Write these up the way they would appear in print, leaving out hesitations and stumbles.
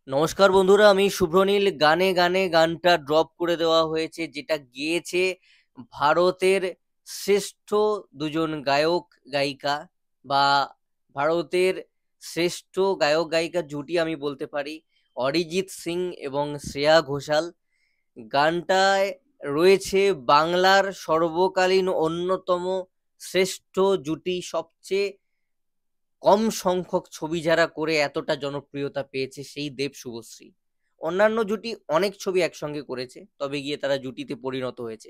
নমস্কার বন্ধুরা, আমি শুভ্রনীল। গানে গানে গানটা ড্রপ করে দেওয়া হয়েছে, যেটা গেয়েছে ভারতের শ্রেষ্ঠ দুজন গায়ক গায়িকা, বা ভারতের শ্রেষ্ঠ গায়ক গায়িকার জুটি আমি বলতে পারি, অরিজিৎ সিং এবং শ্রেয়া ঘোষাল। গানটায় রয়েছে বাংলার সর্বকালীন অন্যতম শ্রেষ্ঠ জুটি, সবচেয়ে কম সংখ্যক ছবি যারা করে এতটা জনপ্রিয়তা পেয়েছে, সেই দেব শুভশ্রী। অন্যান্য জুটি অনেক ছবি একসঙ্গে করেছে, তবে গিয়ে তারা জুটিতে পরিণত হয়েছে।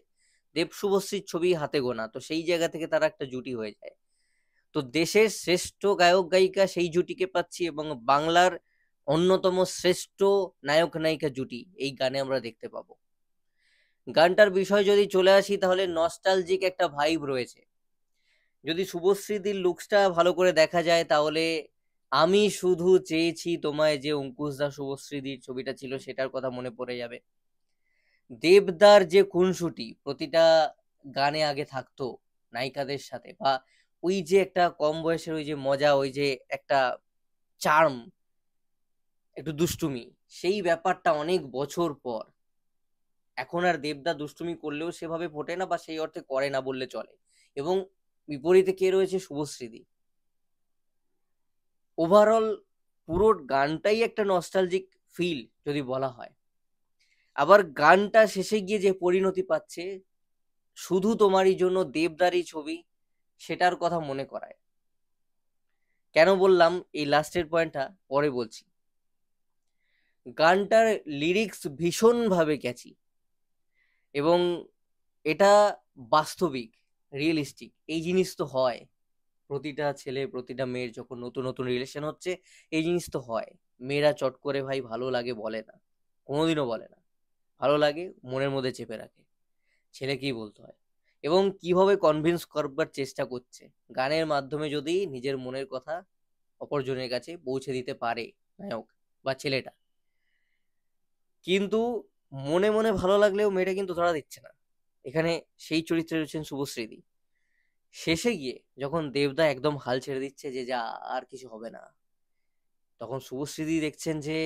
দেব শুভশ্রীর ছবি হাতে গোনা, তো সেই জায়গা থেকে তারা একটা জুটি হয়ে যায়। তো দেশের শ্রেষ্ঠ গায়ক গায়িকা সেই জুটিকে পাচ্ছি, এবং বাংলার অন্যতম শ্রেষ্ঠ নায়ক নায়িকা জুটি এই গানে আমরা দেখতে পাবো। গানটার বিষয় যদি চলে আসি, তাহলে নস্টালজিক একটা ভাইব রয়েছে। যদি শুভশ্রীদির লুকসটা ভালো করে দেখা যায়, তাহলে আমি শুধু চেয়েছি তোমায়, যে অঙ্কুশ দা শুভশ্রীদির ছবিটা ছিল, সেটার কথা মনে পড়ে যাবে। দেবদার যে খুনসুটি প্রতিটা গানে আগে থাকতো নায়িকাদের সাথে, বা ওই যে একটা কম বয়সের ওই যে মজা, ওই যে একটা চার্ম, একটু দুষ্টুমি, সেই ব্যাপারটা অনেক বছর পর এখন আর দেবদা দুষ্টুমি করলেও সেভাবে ফোটে না, বা সেই অর্থে করে না বললে চলে। এবং বিপরীতে কে রয়েছে? শুভশ্রীদি। ওভারঅল পুরো গানটাই একটা নস্টালজিক ফিল যদি বলা হয়। আবার গানটা শেষে গিয়ে যে পরিণতি পাচ্ছে, শুধু তোমারই জন্য দেবদারি ছবি, সেটার কথা মনে করায়। কেন বললাম এই লাস্টের পয়েন্টটা পরে বলছি। গানটার লিরিক্স ভীষণভাবে ক্যাচি, এবং এটা বাস্তবিক, রিয়েলিস্টিক। এই জিনিস তো হয়, প্রতিটা ছেলে প্রতিটা মেয়ের যখন নতুন নতুন রিলেশন হচ্ছে, এই জিনিস তো হয়। মেয়েরা চট করে ভাই ভালো লাগে বলে না, কোনোদিনও বলে না। ভালো লাগে মনের মধ্যে চেপে রাখে, ছেলেকেই বলতে হয়। এবং কিভাবে কনভিন্স করবার চেষ্টা করছে গানের মাধ্যমে, যদি নিজের মনের কথা অপরজনের কাছে পৌঁছে দিতে পারে নায়ক বা ছেলেটা। কিন্তু মনে মনে ভালো লাগলেও মেয়েটা কিন্তু ধরা দিচ্ছে না। এখানে সেই চরিত্রে রয়েছেন শুভশ্রীদি। শেষে গিয়ে যখন দেবদা একদম হাল ছেড়ে দিচ্ছে, যে যা আর কিছু হবে না, তখন শুভশ্রীদি দেখছেন যে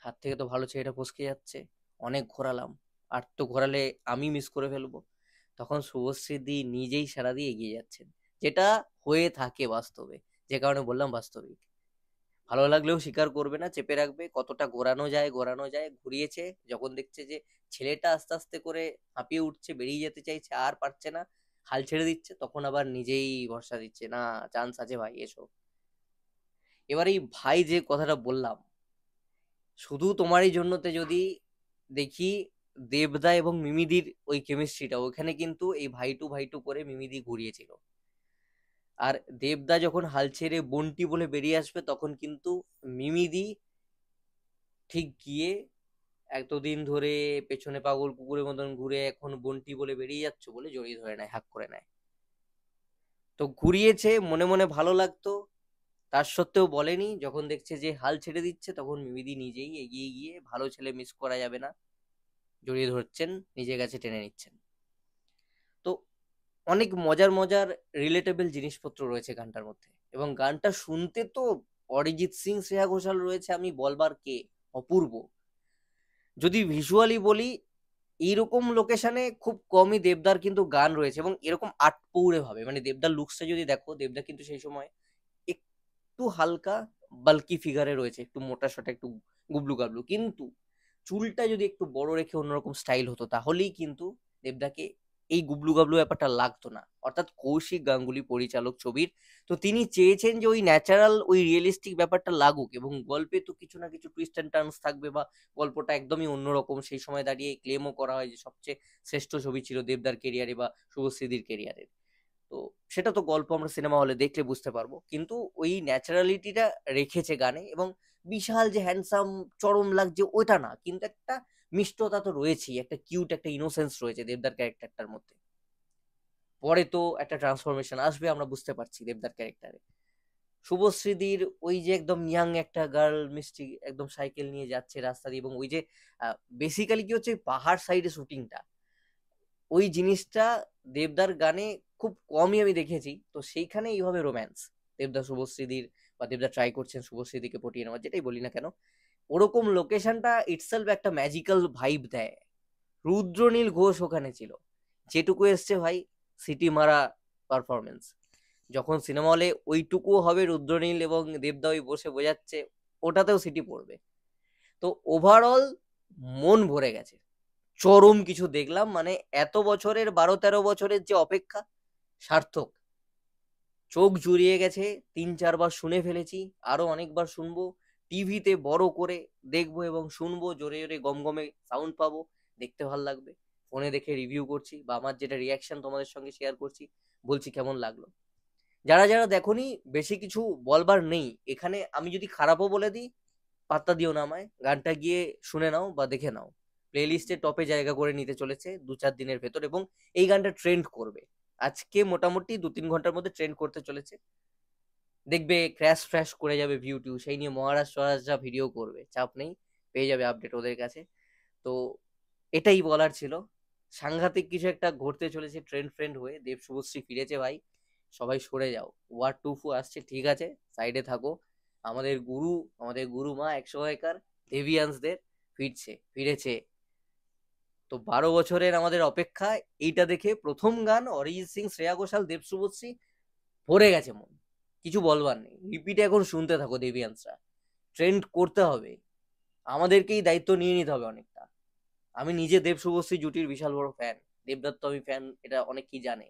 হাত থেকে তো ভালো ছেলেটা ফসকে যাচ্ছে। অনেক ঘোরালাম, আর তো ঘোরালে আমি মিস করে ফেলবো। তখন শুভশ্রীদি নিজেই সাড়া দিয়ে এগিয়ে যাচ্ছেন, যেটা হয়ে থাকে বাস্তবে। যে কারণে বললাম বাস্তবিক। ভালো লাগলেও স্বীকার করবে না, চেপে রাখবে। কতটা ঘোরানো যায় ঘোরানো যায়, ঘুরিয়েছে। যখন দেখছে যে ছেলেটা আস্তে আস্তে করে হাঁপিয়ে উঠছে, বেরিয়ে যেতে চাইছে, আর পারছে না, হাল ছেড়ে দিচ্ছে, তখন আবার নিজেই ভরসা দিচ্ছে, না, চান্স আছে ভাই, এসো। এবার এই ভাই যে কথাটা বললাম, শুধু তোমারই জন্যতে যদি দেখি, দেবদা এবং মিমিদির ওই কেমিস্ট্রিটা, ওখানে কিন্তু এই ভাইটু ভাইটু করে মিমিদি ঘুরিয়েছিল। আর দেবদা যখন হাল ছেড়ে বন্টি বলে বেরিয়ে আসবে, তখন কিন্তু মিমিদি ঠিক গিয়ে এতদিন ধরে পেছনে পাগল কুকুরের মতন ঘুরে এখন বন্টি বলে বেরিয়ে যাচ্ছ বলে জড়িয়ে ধরে নেয়, হাক করে নেয়। তো ঘুরিয়েছে, মনে মনে ভালো লাগতো, তার সত্ত্বেও বলেনি। যখন দেখছে যে হাল ছেড়ে দিচ্ছে, তখন মিমিদি নিজেই এগিয়ে গিয়ে, ভালো ছেলে মিস করা যাবে না, জড়িয়ে ধরছেন, নিজের কাছে টেনে নিচ্ছেন। তো অনেক মজার মজার রিলেটেবল জিনিসপত্র রয়েছে গানটার মধ্যে। এবং গানটা শুনতে তো অরিজিৎ সিং, শ্রেয়া ঘোষাল রয়েছে, আমি বলবার কে, অপূর্ব। যদি ভিজুয়ালি বলি, এইরকম লোকেশনে খুব কমই দেবদার কিন্তু গান রয়েছে, এবং এরকম আটপৌরে ভাবে, মানে দেবদার লুকসটা যদি দেখো, দেবদা কিন্তু সেই সময় একটু হালকা বাল্কি ফিগারে রয়েছে, একটু মোটা সোটা, একটু গুবলু গাবলু। কিন্তু চুলটা যদি একটু বড় রেখে অন্যরকম স্টাইল হতো, তাহলেই কিন্তু দেবদাকে এই গুবলু গাবলু ব্যাপারটা লাগতো না। অর্থাৎ কৌশিক গাঙ্গুলি পরিচালক ছবির, তো তিনি চেয়েছেন যে ওই ন্যাচারাল, ওই রিয়েলিস্টিক ব্যাপারটা লাগুক, এবং গল্পে তো কিছু না কিছু টুইস্ট অ্যান্ড টার্নস থাকবে, বা গল্পটা একদমই অন্যরকম। সেই সময় দাঁড়িয়ে ক্লেমও করা হয় যে সবচেয়ে শ্রেষ্ঠ ছবি ছিল দেবদার কেরিয়ারে বা শুভশ্রীদির কেরিয়ারে। তো সেটা তো গল্প আমরা সিনেমা হলে দেখলে বুঝতে পারবো, কিন্তু ওই ন্যাচারালিটিটা রেখেছে গানে। এবং বিশাল যে হ্যান্ডসাম, চরম লাগছে ওইটা না, কিন্তু একটা মিষ্টতা তো রয়েছেই, একটা কিউট, একটা ইনোসেন্স রয়েছে দেবদার ক্যারেক্টারটার মধ্যে। পরে তো একটা ট্রান্সফরমেশন আসবে, আমরা বুঝতে পারছি দেবদার ক্যারেক্টারে। শুভশ্রীদির ওই যে একদম ইয়াং একটা গার্ল, মিষ্টি, একদম সাইকেল নিয়ে যাচ্ছে রাস্তা দিয়ে, এবং ওই যে বেসিক্যালি কি হচ্ছে, পাহাড় সাইডে শুটিংটা, ওই জিনিসটা দেবদার গানে খুব কমই আমি দেখেছি। তো সেইখানে এইভাবে রোম্যান্স, দেবদা শুভশ্রীদির, বা দেবদা ট্রাই করছেন শুভশ্রীদিকে পটিয়ে নেওয়ার, যেটাই বলি না কেন, ওরকম লোকেশনটা ইটসেলফ একটা ম্যাজিক্যাল ভাইব দেয়। রুদ্রনীল ঘোষ ওখানে ছিল, যেটুকু এসছে ভাই সিটি মারা পারফরমেন্স। যখন সিনেমা হলে ওইটুকু হবে রুদ্রনীল এবং দেবদা ওই বসে বোঝাচ্ছে, ওটাতেও সিটি পড়বে। তো ওভারঅল মন ভরে গেছে, চরম কিছু দেখলাম। মানে এত বছরের 12-13 বছরের যে অপেক্ষা সার্থক। চোখ জুড়িয়ে গেছে, 3-4 বার শুনে ফেলেছি, আরো অনেকবার শুনবো। টিভিতে বড় করে দেখবো এবং শুনবো, জোরে জোরে গমগমে সাউন্ড পাবো, দেখতে ভালো লাগবে। ফোনে দেখে রিভিউ করছি বা আমার যেটা রিয়াকশন তোমাদের সঙ্গে শেয়ার করছি, বলছি কেমন লাগলো। যারা যারা দেখোনি, বেশি কিছু বলবার নেই এখানে। আমি যদি খারাপও বলে দিই, পাত্তা দিও না আমায়, গানটা গিয়ে শুনে নাও বা দেখে নাও। প্লে লিস্টে টপে জায়গা করে নিতে চলেছে 2-4 দিনের ভেতর, এবং এই গানটা ট্রেন্ড করবে। আজকে মোটামুটি 2-3 ঘন্টার মধ্যে ট্রেন্ড করতে চলেছে। দেখবে ক্র্যাশ ফ্র্যাশ করে যাবে ভিউ টিউ, সেই নিয়ে মহারাজ স্বরাজরা ভিডিও করবে, চাপ নেই, পেয়ে যাবে আপডেট ওদের কাছে। তো এটাই বলার ছিল। সাংঘাতিক কিছু একটা ঘটতে চলেছে ট্রেন্ড ফ্রেন্ড হয়ে। দেব শুভশ্রী ফিরেছে ভাই, সবাই সরে যাও। ওয়ার 2 আসছে, ঠিক আছে, সাইডে থাকো। আমাদের গুরু, আমাদের গুরু মা 100 দেবিয়ান্সদের ফিরেছে। তো 12 বছরের আমাদের অপেক্ষা, এইটা দেখে প্রথম গান অরিজিৎ সিং, শ্রেয়া ঘোষাল, দেব শুভশ্রী, ভরে গেছে মন। কিছু বলবার নেই, রিপিটে এখন শুনতে থাকো দেবিয়ান্সরা। ট্রেন্ড করতে হবে, আমাদেরকেই দায়িত্ব নিয়ে নিতে হবে অনেকটা। আমি নিজে দেব শুভশ্রী জুটির বিশাল বড় ফ্যান। দেবদত্ত আমি ফ্যান, এটা অনেকেই জানে,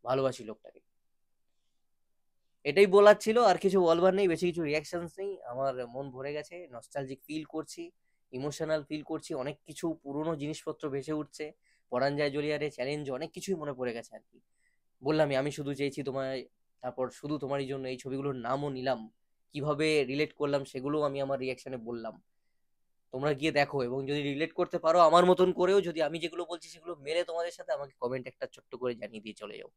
ভালোবাসি লোকটাকে। এটাই বলার ছিল, আর কিছু বলবার নেই, বেশি কিছু রিয়াকশনস নেই। আমার মন ভরে গেছে, নস্টালজিক ফিল করছি, ইমোশনাল ফিল করছি, অনেক কিছু পুরনো জিনিসপত্র ভেসে উঠছে। পরাণ যায় জ্বলিয়ারে চ্যালেঞ্জ, অনেক কিছুই মনে পড়ে গেছে আর কি। বললামই, আমি শুধু চেয়েছি তোমায়, তারপর শুধু তোমারই জন্য এই ছবিগুলোর নামও নিলাম, কিভাবে রিলেট করলাম সেগুলো আমি আমার রিয়াকশনে বললাম। তোমরা গিয়ে দেখো, এবং যদি রিলেট করতে পারো আমার মতন করেও, যদি আমি যেগুলো বলছি সেগুলো মেলে তোমাদের সাথে, আমাকে কমেন্ট একটা ছোট্ট করে জানিয়ে দিয়ে চলে যাও।